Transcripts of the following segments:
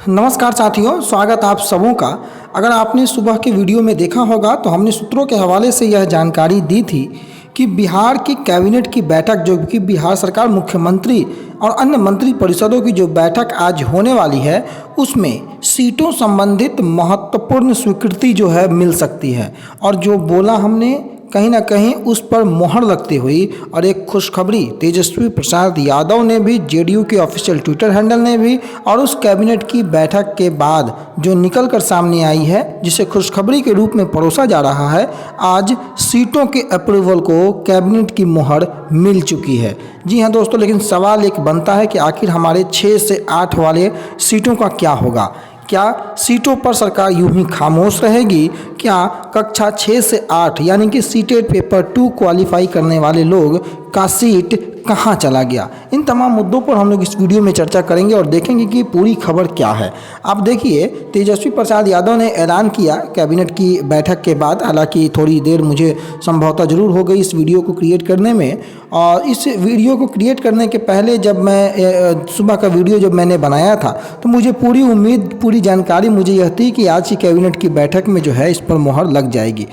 नमस्कार साथियों, स्वागत आप सबों का। अगर आपने सुबह के वीडियो में देखा होगा तो हमने सूत्रों के हवाले से यह जानकारी दी थी कि बिहार की कैबिनेट की बैठक, जो कि बिहार सरकार मुख्यमंत्री और अन्य मंत्री परिषदों की जो बैठक आज होने वाली है, उसमें सीटों संबंधित महत्वपूर्ण स्वीकृति जो है मिल सकती है। और जो बोला हमने, कहीं ना कहीं उस पर मोहर लगती हुई और एक खुशखबरी तेजस्वी प्रसाद यादव ने भी, जेडीयू के ऑफिशियल ट्विटर हैंडल ने भी, और उस कैबिनेट की बैठक के बाद जो निकल कर सामने आई है, जिसे खुशखबरी के रूप में परोसा जा रहा है, आज सीटों के अप्रूवल को कैबिनेट की मोहर मिल चुकी है। जी हाँ दोस्तों, लेकिन सवाल एक बनता है कि आखिर हमारे 6 से 8 वाले सीटों का क्या होगा। क्या सीटों पर सरकार यूं ही खामोश रहेगी? क्या कक्षा 6 से 8 यानी कि सीटेट पेपर 2 क्वालिफाई करने वाले लोग का सीट कहां चला गया? इन तमाम मुद्दों पर हम लोग इस वीडियो में चर्चा करेंगे और देखेंगे कि पूरी खबर क्या है। आप देखिए, तेजस्वी प्रसाद यादव ने ऐलान किया कैबिनेट की बैठक के बाद, हालांकि थोड़ी देर मुझे संभवतः जरूर हो गई इस वीडियो को क्रिएट करने में। और इस वीडियो को क्रिएट करने के पहले जब मैं सुबह का वीडियो जब मैंने बनाया था, तो मुझे पूरी उम्मीद, पूरी जानकारी मुझे यह थी कि आज की कैबिनेट की बैठक में जो है इस पर मोहर लग जाएगी।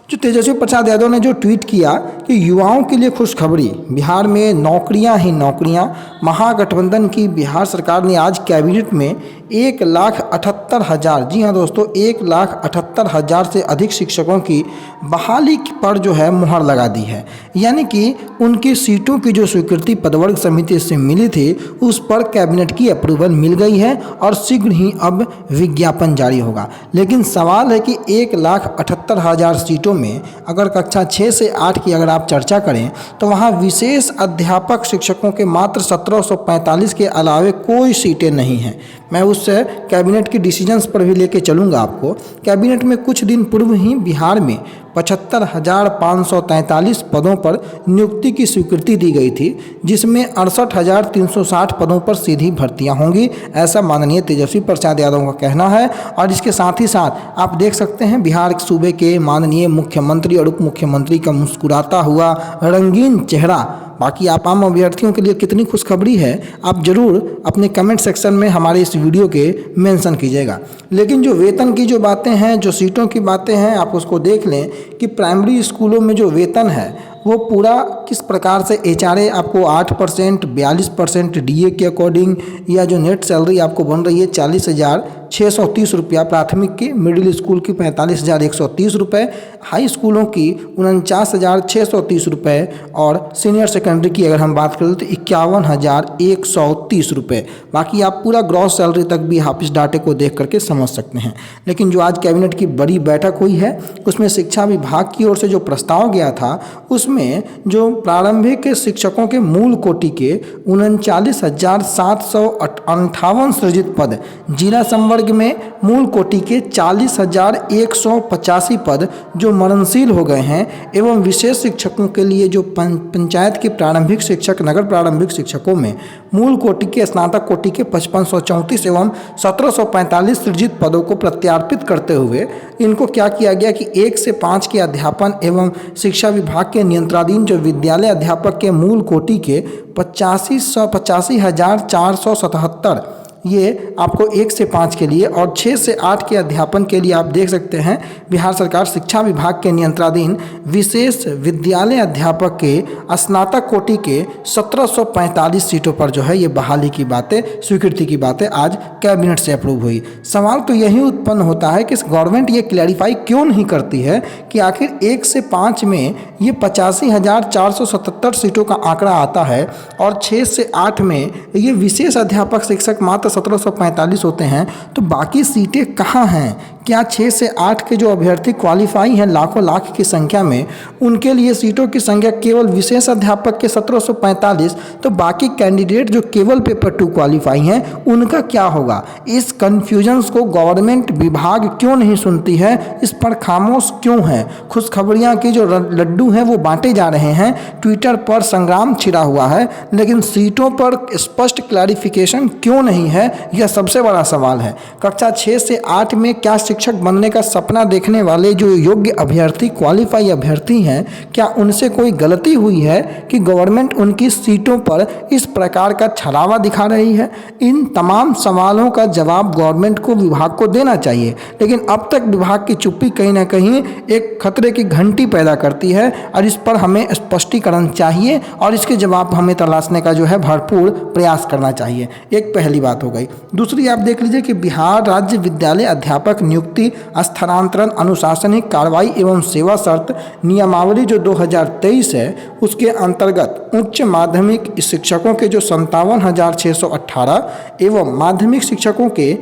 जो तेजस्वी प्रसाद यादव ने जो ट्वीट किया कि युवाओं के लिए खुशखबरी, बिहार में नौकरियां ही नौकरियां। महागठबंधन की बिहार सरकार ने आज कैबिनेट में 1,78,000, जी हाँ दोस्तों, 1,78,000 से अधिक शिक्षकों की बहाली पर जो है मुहर लगा दी है। यानी कि उनकी सीटों की जो स्वीकृति पदवर्ग समिति से मिली थी, उस पर कैबिनेट की अप्रूवल मिल गई है और शीघ्र ही अब विज्ञापन जारी होगा। लेकिन सवाल है कि 1,78,000 सीटों में अगर कक्षा 6 से 8 की अगर आप चर्चा करें, तो वहाँ विशेष अध्यापक शिक्षकों के मात्र 1745 के अलावे कोई सीटें नहीं हैं। मैं उस कैबिनेट के डिसीजंस पर भी लेके चलूँगा आपको। कैबिनेट में कुछ दिन पूर्व ही बिहार में 75,543 पदों पर नियुक्ति की स्वीकृति दी गई थी, जिसमें 68,360 पदों पर सीधी भर्तियां होंगी, ऐसा माननीय तेजस्वी प्रसाद यादव का कहना है। और इसके साथ ही साथ आप देख सकते हैं बिहार सूबे के माननीय मुख्यमंत्री और उप मुख्यमंत्री का मुस्कुराता हुआ रंगीन चेहरा। बाकी आप आम अभ्यर्थियों के लिए कितनी खुशखबरी है, आप जरूर अपने कमेंट सेक्शन में हमारे इस वीडियो के मेंशन कीजिएगा। लेकिन जो वेतन की जो बातें हैं, जो सीटों की बातें हैं, आप उसको देख लें कि प्राइमरी स्कूलों में जो वेतन है वो पूरा किस प्रकार से HRA आपको 8%, 42% DA के अकॉर्डिंग, या जो नेट सैलरी आपको बन रही है 40,630 रुपया प्राथमिक की, मिडिल स्कूल की 45,130 रुपये, हाई स्कूलों की 49,630 रुपये, और सीनियर सेकेंडरी की अगर हम बात करें तो 51,130 रुपये। बाकी आप पूरा ग्रॉस सैलरी तक भी आप इस डाटे को देख करके समझ सकते हैं। लेकिन जो आज कैबिनेट की बड़ी बैठक हुई है, उसमें शिक्षा विभाग की ओर से जो प्रस्ताव गया था, उसमें जो प्रारंभिक शिक्षकों के मूल कोटि के 39,758 सृजित पद, जिला संवर्ग में मूल कोटि के 40,185 पद जो मरणशील हो गए हैं, एवं विशेष शिक्षकों के लिए जो पंचायत के प्रारंभिक शिक्षक, नगर प्रारंभिक शिक्षकों में मूल कोटि के, स्नातक कोटि के 5534 एवं 1745 सृजित पदों को प्रत्यार्पित करते हुए इनको क्या किया गया कि 1 से 5 के अध्यापन एवं शिक्षा विभाग के नियंत्रणाधीन जो विद्यालय अध्यापक के मूल कोटि के 85,477, ये आपको 1 से 5 के लिए, और 6 से 8 के अध्यापन के लिए आप देख सकते हैं बिहार सरकार शिक्षा विभाग के नियंत्रणाधीन विशेष विद्यालय अध्यापक के स्नातक कोटि के 1745 सीटों पर जो है ये बहाली की बातें, स्वीकृति की बातें आज कैबिनेट से अप्रूव हुई। सवाल तो यही उत्पन्न होता है कि गवर्नमेंट ये क्लैरिफाई क्यों नहीं करती है कि आखिर 1 से 5 में ये 85,477 सीटों का आंकड़ा आता है, और 6 से 8 में ये विशेष अध्यापक शिक्षक मात्र 1745 होते हैं, तो बाकी सीटें कहाँ हैं? क्या 6 से 8 के जो अभ्यर्थी क्वालिफाई हैं लाखों लाख की संख्या में, उनके लिए सीटों की संख्या केवल विशेष अध्यापक के 1745, तो बाकी कैंडिडेट जो केवल पेपर 2 क्वालिफाई हैं, उनका क्या होगा? इस कन्फ्यूजन्स को गवर्नमेंट विभाग क्यों नहीं सुनती है? इस पर खामोश क्यों है? खुशखबरियाँ की जो लड्डू हैं वो बांटे जा रहे हैं, ट्विटर पर संग्राम छिड़ा हुआ है, लेकिन सीटों पर स्पष्ट क्लैरिफिकेशन क्यों नहीं है? है, यह सबसे बड़ा सवाल है। कक्षा 6 से 8 में क्या शिक्षक बनने का सपना देखने वाले जो योग्य अभ्यर्थी, क्वालिफाई अभ्यर्थी हैं, क्या उनसे कोई गलती हुई है कि गवर्नमेंट उनकी सीटों पर इस प्रकार का छलावा दिखा रही है? इन तमाम सवालों का जवाब गवर्नमेंट को, विभाग को देना चाहिए, लेकिन अब तक विभाग की चुप्पी कहीं ना कहीं एक खतरे की घंटी पैदा करती है और इस पर हमें स्पष्टीकरण चाहिए और इसके जवाब हमें तलाशने का जो है भरपूर प्रयास करना चाहिए। एक पहली बात हो गई। दूसरी आप देख लीजिए कि बिहार राज्य विद्यालय अध्यापक नियुक्ति, स्थानांतरण, अनुशासनिक कार्रवाई एवं सेवा शर्त नियमावली जो 2023 है, उसके अंतर्गत उच्च माध्यमिक शिक्षकों के जो 57,618 एवं माध्यमिक शिक्षकों के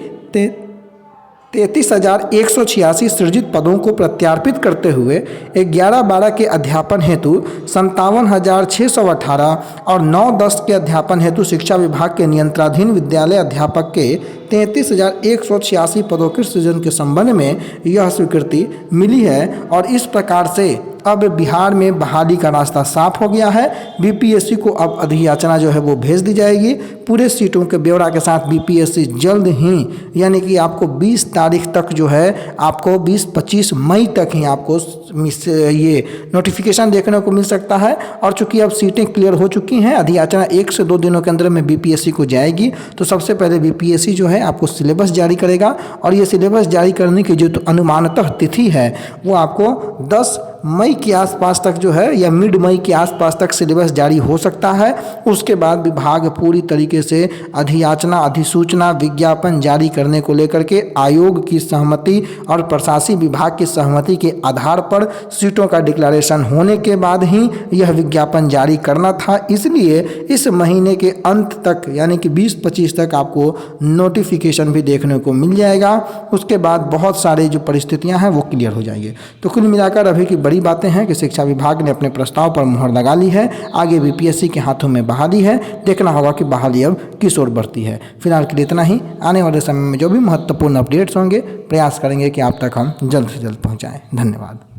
33,186 सृजित पदों को प्रत्यार्पित करते हुए 11-12 के अध्यापन हेतु 57,618 और 9-10 के अध्यापन हेतु शिक्षा विभाग के नियंत्रणाधीन विद्यालय अध्यापक के 33,186 पदों के सृजन के संबंध में यह स्वीकृति मिली है और इस प्रकार से अब बिहार में बहाली का रास्ता साफ हो गया है। बीपीएससी को अब अधियाचना जो है वो भेज दी जाएगी पूरे सीटों के ब्यौरा के साथ। बीपीएससी जल्द ही, यानी कि आपको 20 तारीख तक जो है, आपको 20-25 मई तक ही आपको ये नोटिफिकेशन देखने को मिल सकता है। और चूंकि अब सीटें क्लियर हो चुकी हैं, अधियाचना 1 से 2 दिनों के अंदर में बीपीएससी को जाएगी, तो सबसे पहले बीपीएससी जो है आपको सिलेबस जारी करेगा और ये सिलेबस जारी करने की जो अनुमानतः तिथि है वो आपको 10 मई के आसपास तक जो है, या मिड मई के आसपास तक सिलेबस जारी हो सकता है। उसके बाद विभाग पूरी तरीके से अधियाचना, अधिसूचना, विज्ञापन जारी करने को लेकर के आयोग की सहमति और प्रशासनिक विभाग की सहमति के आधार पर सीटों का डिक्लेरेशन होने के बाद ही यह विज्ञापन जारी करना था। इसलिए इस महीने के अंत तक, यानी कि 20-25 तक आपको नोटिफिकेशन भी देखने को मिल जाएगा। उसके बाद बहुत सारे जो परिस्थितियां हैं वो क्लियर हो जाएंगे। तो कुल मिलाकर अभी की बड़ी बातें हैं कि शिक्षा विभाग ने अपने प्रस्ताव पर मुहर लगा ली है। आगे बीपीएससी के हाथों में बहाली है, देखना होगा कि बहाली अब किस ओर बढ़ती है। फिलहाल के लिए इतना ही। आने वाले समय में जो भी महत्वपूर्ण अपडेट्स होंगे, प्रयास करेंगे कि आप तक हम जल्द से जल्द पहुंचाएं। धन्यवाद।